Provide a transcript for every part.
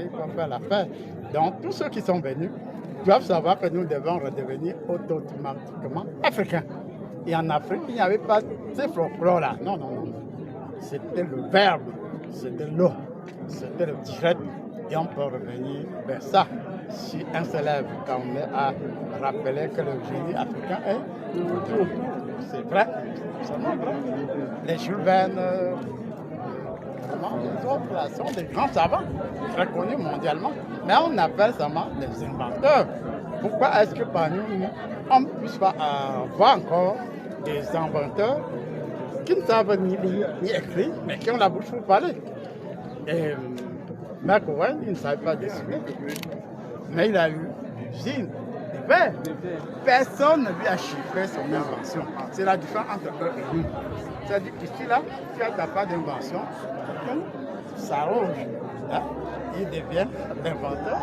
il faut faire la fête. Donc, tous ceux qui sont venus doivent savoir que nous devons redevenir automatiquement africains. Et en Afrique, il n'y avait pas ces folklore-là. Non, non, non. C'était le verbe, c'était l'eau, c'était le direct. Et on peut revenir vers ça. Si un s'élève, quand on est à rappeler que le génie africain est autour. C'est vrai, c'est vrai. Les Jules Verne, les autres là, sont des grands savants, très connus mondialement. Mais on appelle ça des inventeurs. Pourquoi est-ce que parmi nous, on ne puisse pas avoir encore des inventeurs qui ne savent ni lire ni écrire, mais qui ont la bouche pour parler? Et Mark Owen, il ne savait pas dessiner, mais il a eu l'usine de verre. Personne ne lui a chiffré son invention. C'est la différence entre eux et nous. C'est-à-dire qu'ici, là, tu n'as pas d'invention, ça rouge. Hein? Il devient l'inventeur.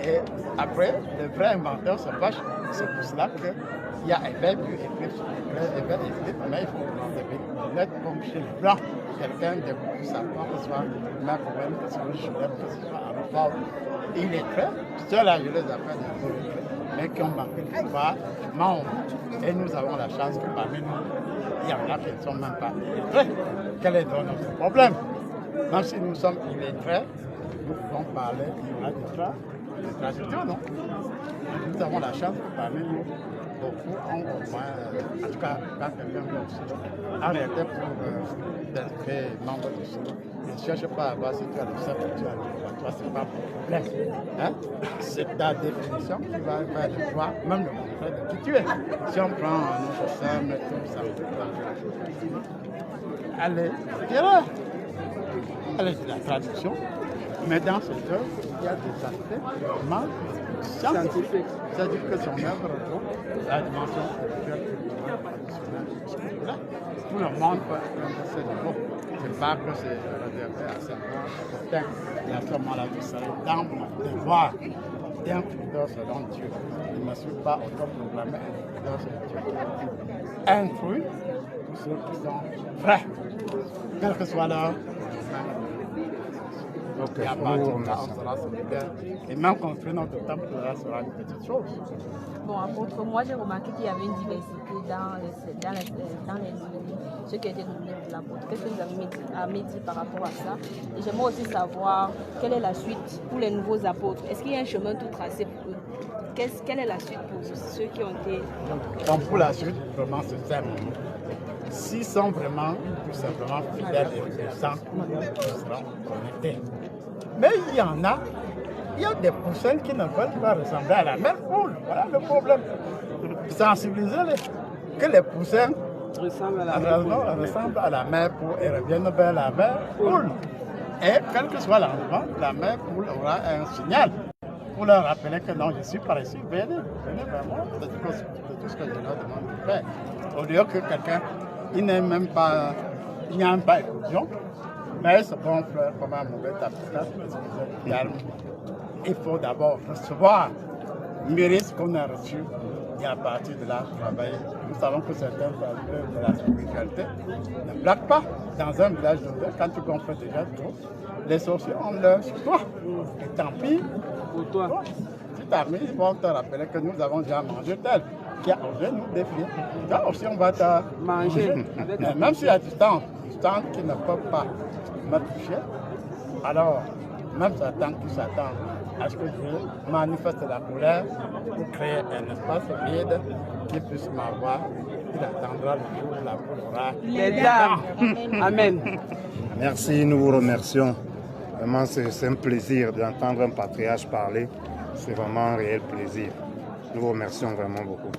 Et après, le vrai inventeur se fâche. C'est pour cela qu'il y a éveil, puis éveil, mais il faut prendre des lunettes comme chez les Blancs. Quelqu'un de beaucoup savant, que ce soit Mark Owen, que ce soit Schiller, que ce soit Arnold. Il est très, ceux-là, je les appelle des illettrés, mais qui ont marqué l'histoire membre. Et nous avons la chance que parmi nous, il y en a qui ne sont même pas illettrés. Quel est donc notre problème? Même si nous sommes illettrés, nous pouvons parler, il y aura des traductions, non? Nous avons la chance que parmi nous, beaucoup ont au moins, en tout cas, quand quelqu'un vient aussi, en réalité pour t'inscrire membre du site, ne cherche pas à voir si tu as le cercle, tu as le toi, c'est pas pour problème. Hein? C'est ta définition qui va faire de toi, même le contraire de qui tu es. Si on prend notre sein, tout ça, allez, c'est la traduction. Mais dans cette œuvre, il y a des aspects vraiment scientifiques. C'est-à-dire que son œuvre retrouve la dimension spirituelle, culturelle. Tout le monde peut atteindre ce niveau. Ce n'est pas que c'est réservé à certains. Il y a seulement la douceur dans mon devoir d'un fidèle selon Dieu. Je ne suis pas autoproclamé un fidèle selon Dieu. Un fruit pour ceux qui sont vrais, quel que soit leur et à partir de là, on sera solidaire. Et même construire notre temple, ça sera une petite chose. Bon, apôtre, moi j'ai remarqué qu'il y avait une diversité dans les ce qui a été donné de l'apôtre. Qu'est-ce que vous avez à me dire par rapport à ça? Et j'aimerais aussi savoir quelle est la suite pour les nouveaux apôtres. Est-ce qu'il y a un chemin tout tracé pour eux? Quelle est la suite pour ceux qui ont été... Donc pour la suite, vraiment c'est simple. S'ils sont vraiment, tout simplement fidèles et obéissants, ils seront connectés. Mais il y a des poussins qui ne veulent pas ressembler à la même poule. Voilà le problème. Sensibiliser que les poussins ressemblent à la mère poule et reviennent vers la mère poule. Et quel que soit l'endroit, la mère poule aura un signal pour leur rappeler que non, je suis par ici, venez vers moi. C'est tout ce que je leur demande de faire. Au lieu que quelqu'un, il n'y a même pas éclosion, mais ce bon fleur comme un mauvais tapis, calme. Il faut d'abord recevoir, mériter ce qu'on a reçu et à partir de là, travailler. Nous savons que certains valeurs de la spiritualité ne plaquent pas. Dans un village donné, quand tu gonfles déjà trop, les sorciers ont l'heure sur toi. Et tant pis pour toi. Si ta mise, ils vont te rappeler que nous avons déjà mangé tel qui a osé nous défier. Là aussi, on va te manger. Même s'il y a du temps qui ne peut pas me toucher, alors même Satan qui s'attend à ce que je manifeste la colère pour créer un espace vide qui puisse m'avoir. Il attendra le jour où la poule aura les dents. Amen. Merci, nous vous remercions. Vraiment, c'est un plaisir d'entendre un patriarche parler. C'est vraiment un réel plaisir. Nous vous remercions vraiment beaucoup.